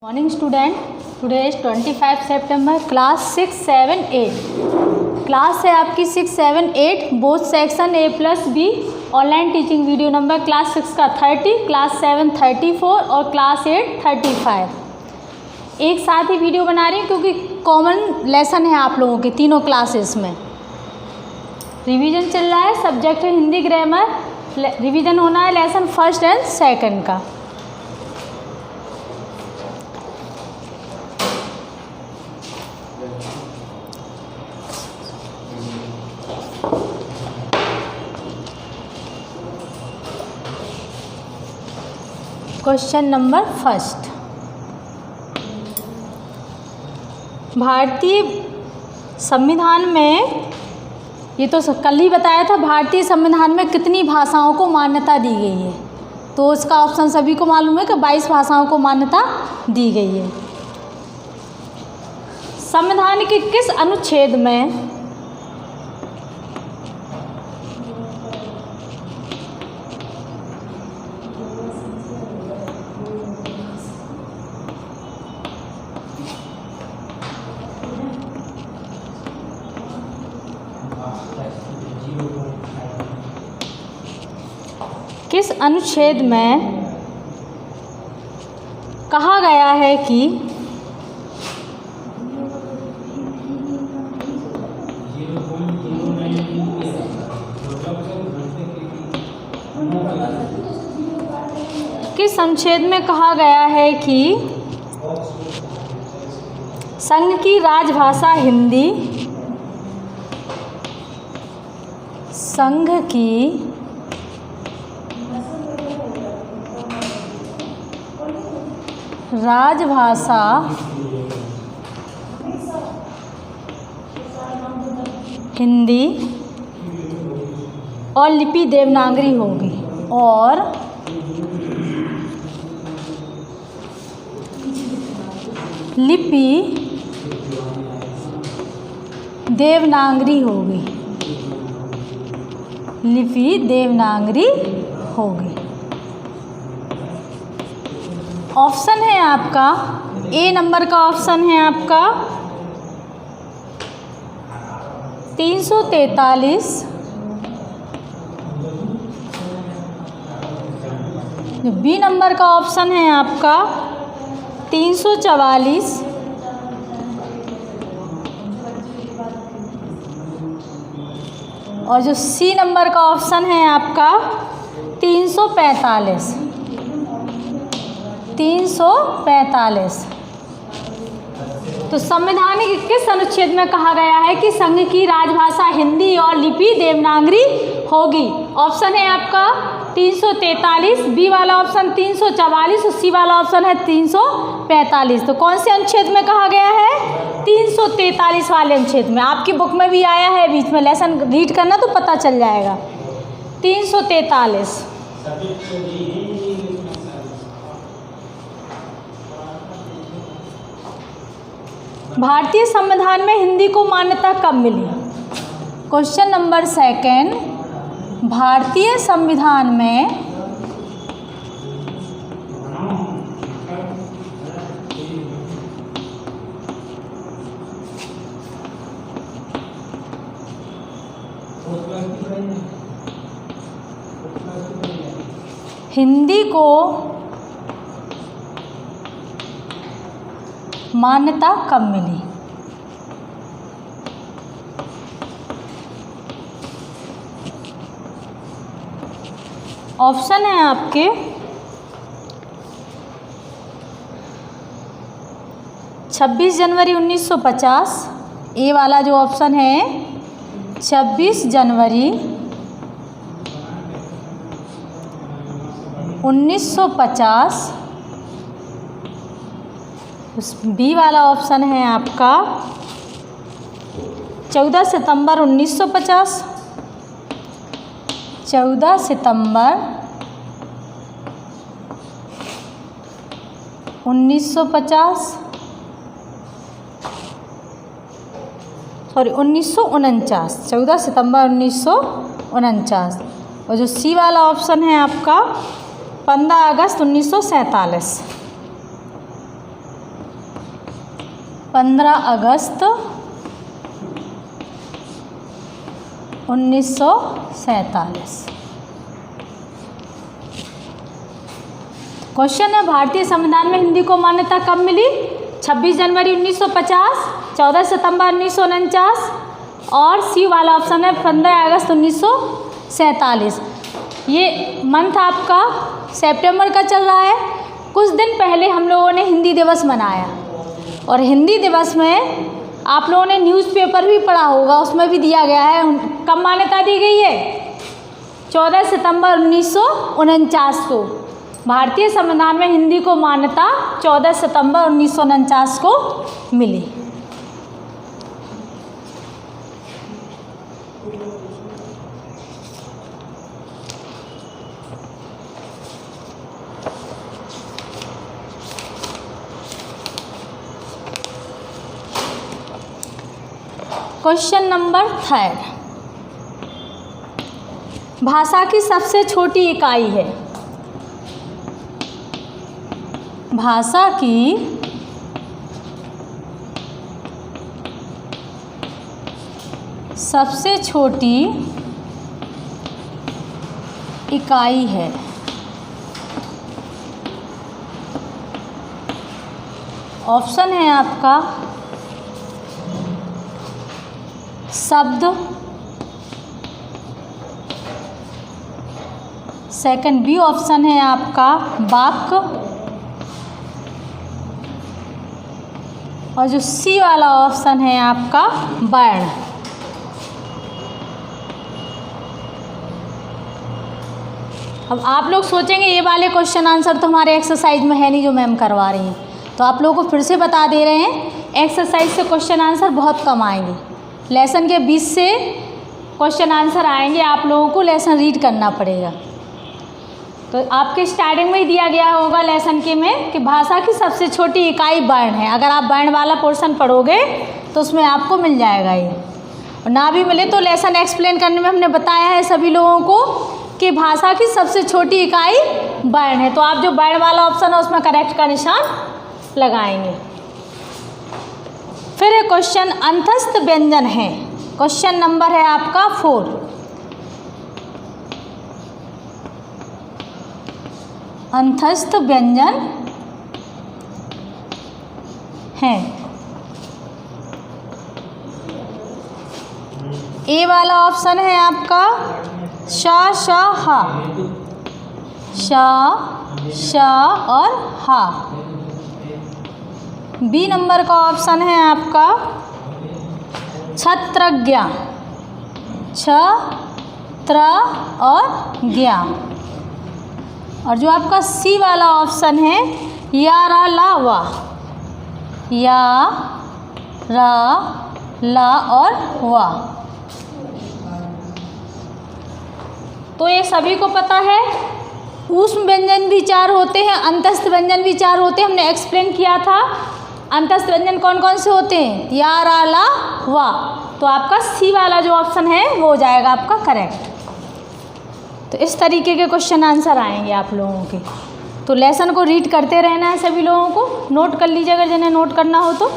Morning student, today is 25 September. Class 6, 7, 8 class है आपकी 6, 7, 8 both section A plus B। Online teaching video number class 6 का 30, class 7 34 और class 8 35। एक साथ ही video बना रही हूँ क्योंकि कॉमन लेसन है आप लोगों के तीनों क्लासेस में। रिवीजन चल रहा है, सब्जेक्ट है हिंदी ग्रामर। रिवीजन होना है लेसन फर्स्ट एंड सेकंड का। क्वेश्चन नंबर फर्स्ट, भारतीय संविधान में, ये तो कल ही बताया था, भारतीय संविधान में कितनी भाषाओं को मान्यता दी गई है? तो इसका ऑप्शन सभी को मालूम है कि 22 भाषाओं को मान्यता दी गई है। संविधान के किस अनुच्छेद में किस अनुच्छेद में कहा गया है कि किस अनुच्छेद में कहा गया है कि संघ की राजभाषा हिंदी, संघ की राजभाषा हिंदी और लिपि देवनागरी होगी, और लिपि देवनागरी होगी, लिपि देवनागरी होगी। ऑप्शन है आपका ए नंबर का, ऑप्शन है आपका 343, बी नंबर का ऑप्शन है आपका 344, और जो सी नंबर का ऑप्शन है आपका 345। 345। तो संविधान के किस अनुच्छेद में कहा गया है कि संघ की राजभाषा हिंदी और लिपि देवनागरी होगी? ऑप्शन है आपका 343, बी वाला ऑप्शन 344 और सी वाला ऑप्शन है 345। तो कौन से अनुच्छेद में कहा गया है? 343 वाले अनुच्छेद में। आपकी बुक में भी आया है, बीच में लेसन रीड करना तो पता चल जाएगा। 343। भारतीय संविधान में हिंदी को मान्यता कब मिली? क्वेश्चन नंबर सेकंड, भारतीय संविधान में हिंदी को मान्यता कब मिली? ऑप्शन है आपके 26 जनवरी 1950, ए वाला जो ऑप्शन है 26 जनवरी 1950। बी वाला ऑप्शन है आपका 14 सितंबर 1950। 14 सितंबर 1950, सॉरी 1949, 14 सितंबर 1949। और जो सी वाला ऑप्शन है आपका 15 अगस्त 1947। 15 अगस्त 1947। क्वेश्चन है भारतीय संविधान में हिंदी को मान्यता कब मिली? 26 जनवरी 1950, 14 सितंबर 1949 और सी वाला ऑप्शन है 15 अगस्त 1947। ये मंथ आपका सितंबर का चल रहा है। कुछ दिन पहले हम लोगों ने हिंदी दिवस मनाया और हिंदी दिवस में आप लोगों ने न्यूज़पेपर भी पढ़ा होगा, उसमें भी दिया गया है कब मान्यता दी गई है? 14 सितंबर 1949 को भारतीय संविधान में हिंदी को मान्यता 14 सितंबर 1949 को मिली। क्वेश्चन नंबर 3, भाषा की सबसे छोटी इकाई है। भाषा की सबसे छोटी इकाई है। ऑप्शन है आपका शब्द, सेकंड बी ऑप्शन है आपका वाक्य और जो सी वाला ऑप्शन है आपका वर्ण। अब आप लोग सोचेंगे ये वाले क्वेश्चन आंसर तो हमारे एक्सरसाइज में है नहीं जो मैम करवा रही हैं, तो आप लोगों को फिर से बता दे रहे हैं एक्सरसाइज से क्वेश्चन आंसर बहुत कम आएंगे। लेसन के 20 से क्वेश्चन आंसर आएंगे, आप लोगों को लेसन रीड करना पड़ेगा। तो आपके स्टार्टिंग में ही दिया गया होगा लेसन के में कि भाषा की सबसे छोटी इकाई वर्ण है। अगर आप वर्ण वाला पोर्शन पढ़ोगे तो उसमें आपको मिल जाएगा ये, और ना भी मिले तो लेसन एक्सप्लेन करने में हमने बताया है सभी लोगों को कि भाषा की सबसे छोटी इकाई वर्ण है। तो आप जो वर्ण वाला ऑप्शन है उसमें करेक्ट का निशान लगाएंगे। फिर एक क्वेश्चन अंतस्थ व्यंजन है। क्वेश्चन नंबर है आपका 4। अंतस्थ व्यंजन है। ए वाला ऑप्शन है आपका श, श, हा, श, श और हा। बी नंबर का ऑप्शन है आपका छत्रज्ञ, छ, त्र और ज्ञा। और जो आपका सी वाला ऑप्शन है या, रा, ला, वा, या, रा, ला और वा। तो ये सभी को पता है ऊष्म व्यंजन भी 4 होते हैं, अंतस्थ व्यंजन भी 4 होते हैं। हमने एक्सप्लेन किया था अंतस्थ व्यंजन कौन कौन से होते हैं, या, रा, ला, वा। तो आपका सी वाला जो ऑप्शन है वो हो जाएगा आपका करेक्ट। तो इस तरीके के क्वेश्चन आंसर आएंगे आप लोगों के। तो लेसन को रीड करते रहना है सभी लोगों को, नोट कर लीजिए अगर जिन्हें नोट करना हो तो।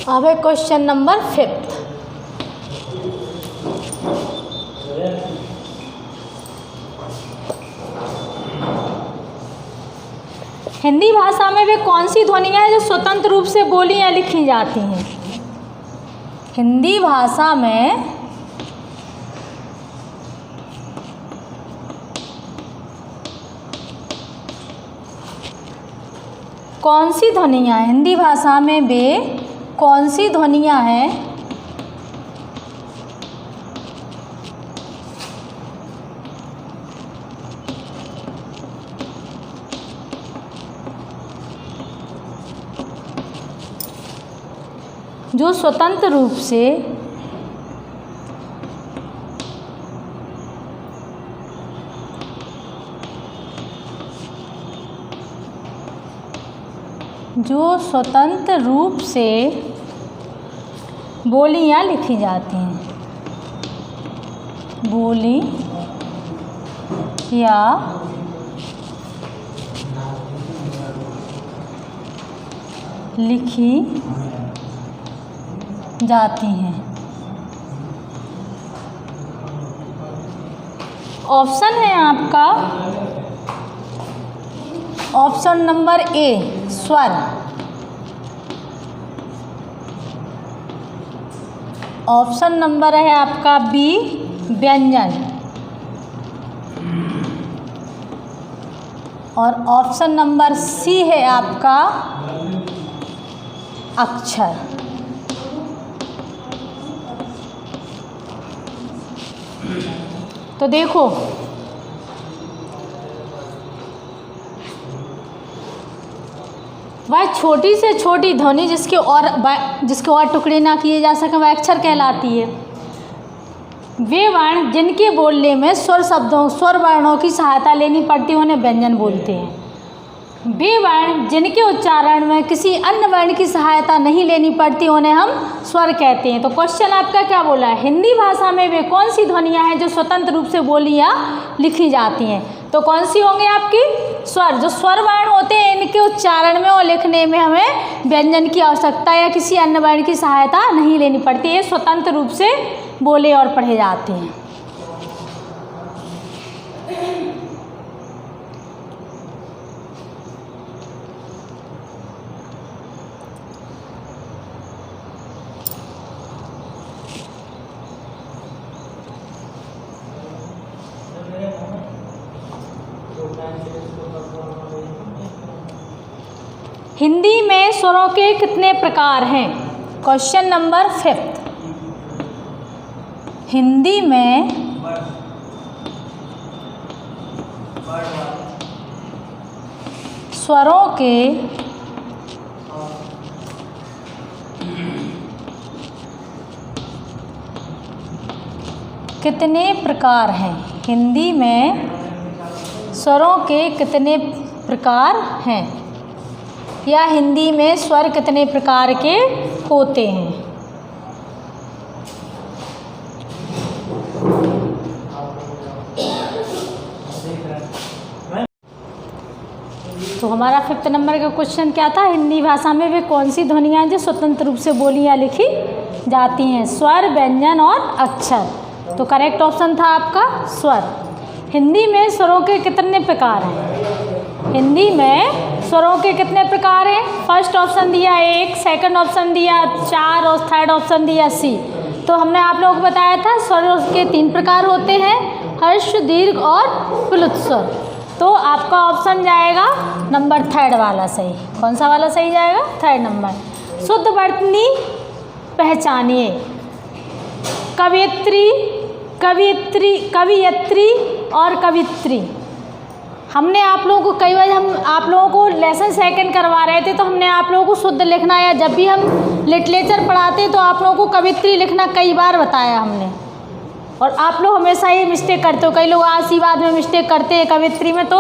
अब है क्वेश्चन नंबर 5। हिंदी भाषा में वे कौन सी ध्वनियाँ हैं जो स्वतंत्र रूप से बोली या लिखी जाती हैं? हिंदी भाषा में कौन सी ध्वनियाँ, हिंदी भाषा में वे कौन सी ध्वनियाँ हैं जो स्वतंत्र रूप से बोलियां लिखी जाती हैं, बोली या लिखी जाती हैं। ऑप्शन है आपका ऑप्शन नंबर ए स्वर, ऑप्शन नंबर है आपका बी व्यंजन, और ऑप्शन नंबर सी है आपका अक्षर। तो देखो वह छोटी से छोटी ध्वनि जिसके और टुकड़े ना किए जा सकें वह अक्षर कहलाती है। वे वर्ण जिनके बोलने में स्वर वर्णों की सहायता लेनी पड़ती है उन्हें व्यंजन बोलते हैं। वे वर्ण जिनके उच्चारण में किसी अन्य वर्ण की सहायता नहीं लेनी पड़ती उन्हें हम स्वर कहते हैं। तो क्वेश्चन आपका क्या बोला है, हिंदी भाषा में वे कौन सी ध्वनियाँ हैं जो स्वतंत्र रूप से बोलियाँ लिखी जाती हैं। तो कौन सी होंगी आपकी स्वर, जो स्वर वर्ण होते हैं इनके उच्चारण में और लिखने में हमें व्यंजन की आवश्यकता या किसी अन्य वर्ण की सहायता नहीं लेनी पड़ती, ये स्वतंत्र रूप से बोले और पढ़े जाते हैं। हिंदी में स्वरों के कितने प्रकार हैं? Question number 5। हिंदी में स्वरों के कितने प्रकार हैं? हिंदी में स्वरों के कितने प्रकार हैं, या हिंदी में स्वर कितने प्रकार के होते हैं? तो हमारा 5th नंबर का क्वेश्चन क्या था, हिंदी भाषा में वे कौन सी ध्वनियाँ जो स्वतंत्र रूप से बोलियाँ लिखी जाती हैं, स्वर, व्यंजन और अक्षर। तो करेक्ट ऑप्शन था आपका स्वर। हिंदी में स्वरों के कितने प्रकार हैं? हिंदी में स्वरों के कितने प्रकार हैं? फर्स्ट ऑप्शन दिया 1, सेकंड ऑप्शन दिया 4 और थर्ड ऑप्शन दिया सी। तो हमने आप लोगों को बताया था स्वरों के 3 प्रकार होते हैं, हर्ष, दीर्घ और प्लुत स्वर। तो आपका ऑप्शन जाएगा नंबर 3 वाला सही। कौन सा वाला सही जाएगा? 3 नंबर। शुद्ध वर्तनी पहचानिए। कवयित्री, कवियत्री और कवित्री। हमने आप लोगों को कई बार हम आप लोगों को लेसन सेकंड करवा रहे थे तो हमने आप लोगों को शुद्ध लिखना, या जब भी हम लिटरेचर पढ़ाते तो आप लोगों को कवित्री लिखना कई बार बताया हमने, और आप लोग हमेशा ये मिस्टेक करते हो। कई लोग आशीर्वाद में मिस्टेक करते हैं कवित्री में। तो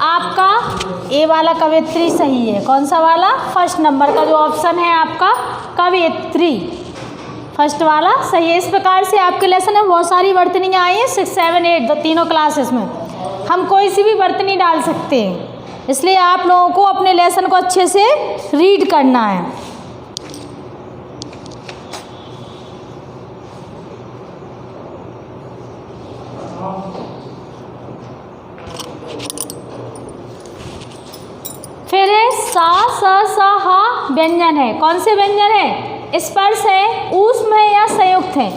आपका ए वाला कवित्री सही है। कौन सा वाला? फर्स्ट नंबर का जो ऑप्शन है आपका कवियत्री, फर्स्ट वाला सही है। इस प्रकार से आपके लेसन में बहुत सारी वर्तनियाँ आई हैं 6, 7, 8 तीनों क्लासेस में। हम कोई सी भी वर्तनी डाल सकते हैं, इसलिए आप लोगों को अपने लेसन को अच्छे से रीड करना है। फिर है सा, स, हा व्यंजन है। कौन से व्यंजन है? स्पर्श है, ऊष्म है या संयुक्त है?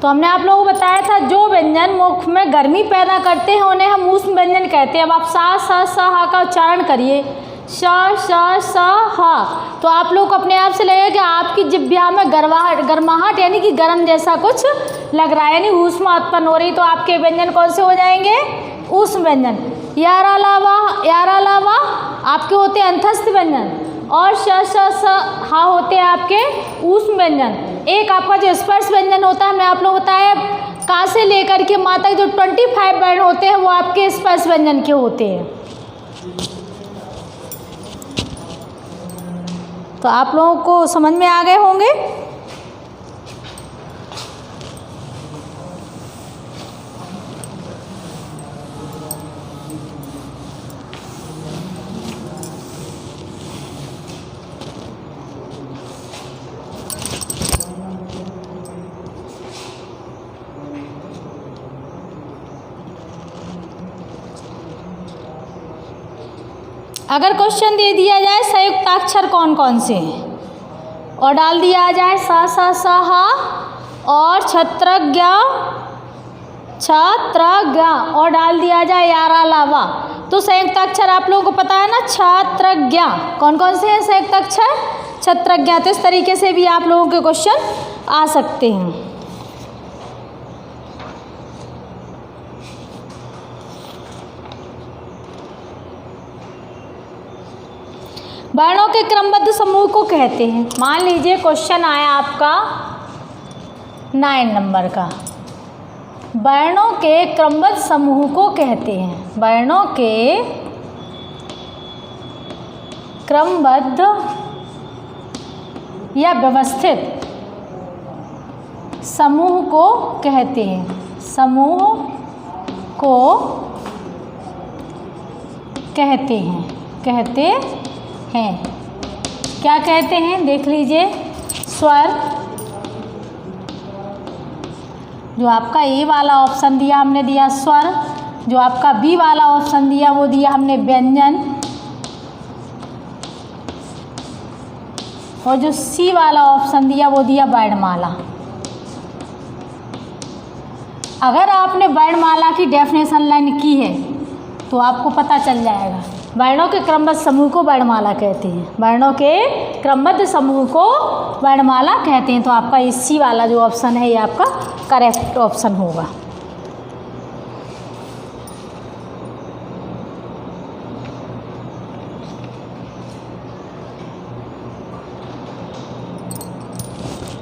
तो हमने आप लोगों को बताया था जो व्यंजन मुख में गर्मी पैदा करते हैं उन्हें हम ऊष्म व्यंजन कहते हैं। अब आप सा, स, हा का उच्चारण करिए, श, स, हा। तो आप लोग को अपने आप से लगेगा कि आपकी जिह्वा में गर्माहट यानी कि गर्म जैसा कुछ लग रहा है, यानी ऊष्मा उत्पन्न हो रही। तो आपके व्यंजन कौन से हो जाएंगे? ऊष्म व्यंजन। यार अलावा आपके होते हैं अंतस्थ व्यंजन, और श श स हा होते हैं आपके ऊष्म व्यंजन। एक आपका जो स्पर्श व्यंजन होता है, मैं आप लोग बताया का से लेकर के माँ तक जो 25 वर्ण होते हैं वो आपके स्पर्श व्यंजन के होते हैं। तो आप लोगों को समझ में आ गए होंगे। अगर क्वेश्चन दे दिया जाए संयुक्ताक्षर कौन कौन से हैं और डाल दिया जाए सा सा सा हा और छत्रज्ञ और डाल दिया जाए यारा लावा, तो संयुक्ताक्षर आप लोगों को पता है ना, छत्रज्ञ। कौन कौन से हैं संयुक्ताक्षर? छत्रज्ञ। तो इस तरीके से भी आप लोगों के क्वेश्चन आ सकते हैं। वर्णों के क्रमबद्ध समूह को कहते हैं। मान लीजिए क्वेश्चन आया आपका 9 नंबर का, वर्णों के क्रमबद्ध समूह को कहते हैं। वर्णों के क्रमबद्ध या व्यवस्थित समूह को कहते हैं। समूह को कहते हैं। क्या कहते हैं? देख लीजिए, स्वर, जो आपका ए वाला ऑप्शन दिया हमने दिया स्वर, जो आपका बी वाला ऑप्शन दिया वो दिया हमने व्यंजन, और जो सी वाला ऑप्शन दिया वो दिया वर्णमाला। अगर आपने वर्णमाला की डेफिनेशन लाइन की है तो आपको पता चल जाएगा। वर्णों के क्रमबद्ध समूह को वर्णमाला कहते हैं। वर्णों के क्रमबद्ध समूह को वर्णमाला कहते हैं। तो आपका इसी वाला जो ऑप्शन है ये आपका करेक्ट ऑप्शन होगा।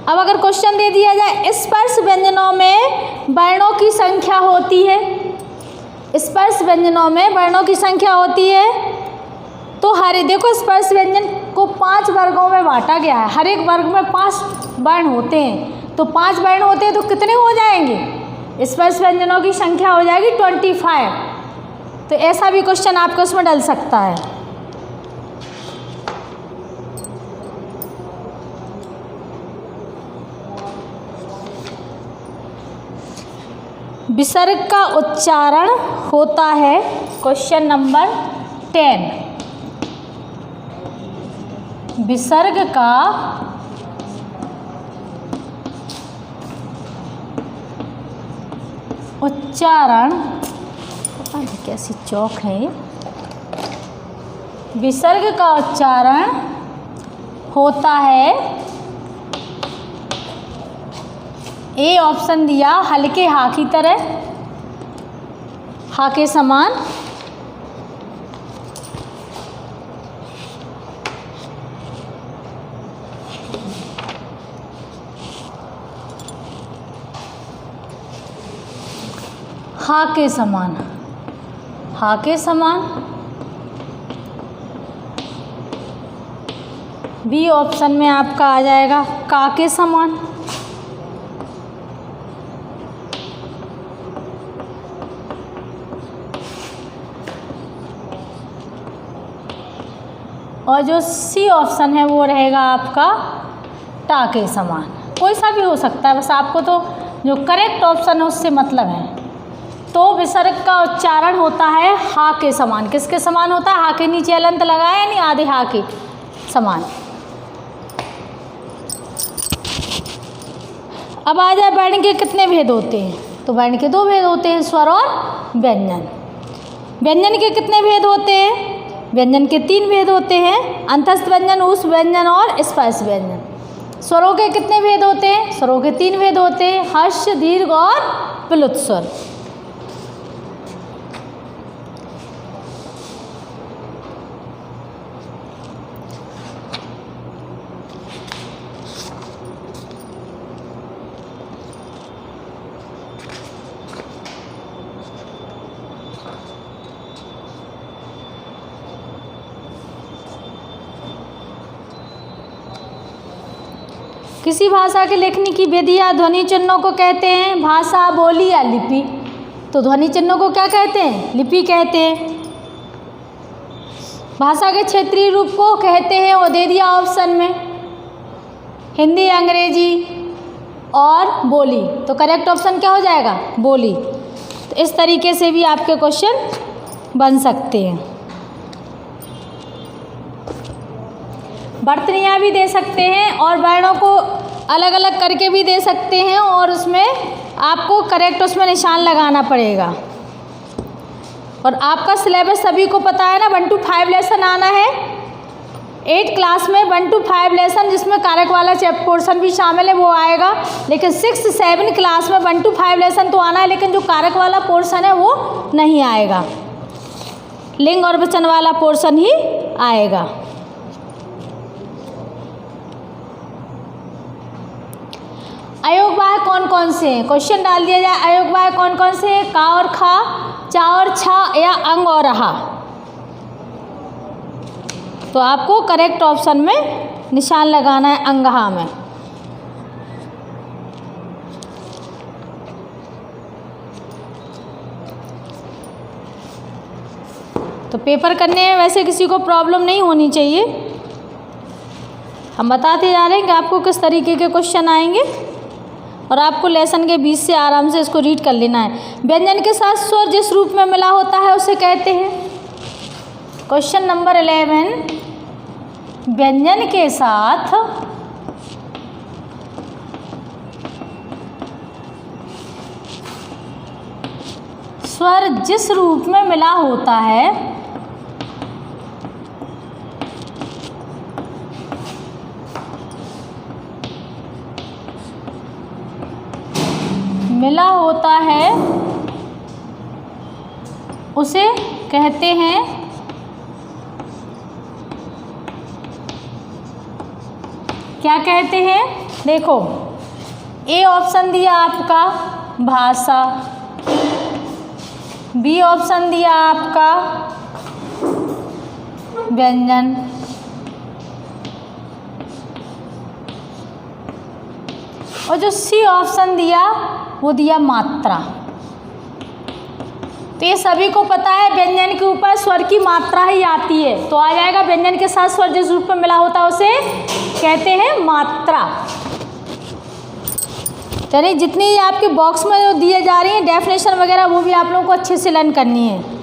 अब अगर क्वेश्चन दे दिया जाए स्पर्श व्यंजनों में वर्णों की संख्या होती है, स्पर्श व्यंजनों में वर्णों की संख्या होती है, तो देखो स्पर्श व्यंजन को 5 वर्गों में बांटा गया है। हर एक वर्ग में 5 वर्ण होते हैं, तो 5 वर्ण होते हैं तो कितने हो जाएंगे? स्पर्श व्यंजनों की संख्या हो जाएगी 25। तो ऐसा भी क्वेश्चन आपको उसमें डल सकता है। विसर्ग का उच्चारण होता है, क्वेश्चन नंबर 10, विसर्ग का उच्चारण, पता नहीं कैसी चौक है ये, विसर्ग का उच्चारण होता है, ए ऑप्शन दिया हल्के हा की तरह, हा के समान, हा के समान, हा के समान। बी ऑप्शन में आपका आ जाएगा का के समान। और जो सी ऑप्शन है वो रहेगा आपका टा के समान। कोई सा भी हो सकता है, बस आपको तो जो करेक्ट ऑप्शन है उससे मतलब है। तो विसर्ग का उच्चारण होता है हा के समान। किसके समान होता है? हा के नीचे अलंत लगाया नहीं, आधे हा के समान। अब आ जाए वर्ण के कितने भेद होते हैं? तो वर्ण के 2 भेद होते हैं, स्वर और व्यंजन। व्यंजन के कितने भेद होते हैं? व्यंजन के 3 भेद होते हैं, अंतस्थ व्यंजन, ऊष्म व्यंजन और स्पर्श व्यंजन। स्वरों के कितने भेद होते हैं? स्वरों के 3 भेद होते हैं, हर्ष, दीर्घ और प्लुत स्वर। किसी भाषा के लिखने की विधि या ध्वनि चिन्हों को कहते हैं भाषा, बोली या लिपि। तो ध्वनि चिन्हों को क्या कहते हैं? लिपि कहते हैं। भाषा के क्षेत्रीय रूप को कहते हैं, वो दे दिया ऑप्शन में, हिंदी, अंग्रेजी और बोली। तो करेक्ट ऑप्शन क्या हो जाएगा? बोली। तो इस तरीके से भी आपके क्वेश्चन बन सकते हैं। वर्तनियाँ भी दे सकते हैं और वर्णों को अलग अलग करके भी दे सकते हैं और उसमें आपको करेक्ट उसमें निशान लगाना पड़ेगा। और आपका सिलेबस सभी को पता है ना, 1 to 5 लेसन आना है 8 क्लास में। 1 to 5 लेसन जिसमें कारक वाला पोर्शन भी शामिल है वो आएगा, लेकिन 6 7 क्लास में 1 to 5 लेसन तो आना है, लेकिन जो कारक वाला पोर्शन है वो नहीं आएगा, लिंग और वचन वाला पोर्शन ही आएगा। अयोगवाह कौन कौन से हैं? क्वेश्चन डाल दिया जाए, अयोगवाह कौन कौन से हैं? का और खा, चा और छा या अंग और रहा। तो आपको करेक्ट ऑप्शन में निशान लगाना है अंगहा में। तो पेपर करने में वैसे किसी को प्रॉब्लम नहीं होनी चाहिए। हम बताते जा रहे हैं कि आपको किस तरीके के क्वेश्चन आएंगे और आपको लेसन के बीच से आराम से इसको रीड कर लेना है। व्यंजन के साथ स्वर जिस रूप में मिला होता है उसे कहते हैं। क्वेश्चन नंबर 11, व्यंजन के साथ स्वर जिस रूप में मिला होता है उसे कहते हैं। क्या कहते हैं? देखो, ए ऑप्शन दिया आपका भाषा, बी ऑप्शन दिया आपका व्यंजन, और जो सी ऑप्शन दिया वो दिया मात्रा। तो ये सभी को पता है व्यंजन के ऊपर स्वर की मात्रा ही आती है, तो आ जाएगा व्यंजन के साथ स्वर जिस रूप में मिला होता है उसे कहते हैं मात्रा। चलिए, जितनी आपके बॉक्स में जो दिए जा रही हैं डेफिनेशन वगैरह वो भी आप लोगों को अच्छे से लर्न करनी है।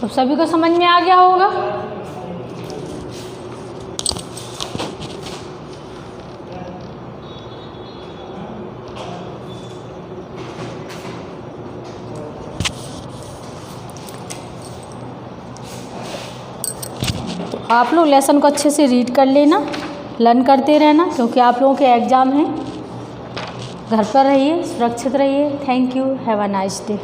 तो सभी को समझ में आ गया होगा। तो आप लोग लेसन को अच्छे से रीड कर लेना, लर्न करते रहना, क्योंकि आप लोगों के एग्ज़ाम हैं। घर पर रहिए, सुरक्षित रहिए। Thank you, have a nice day.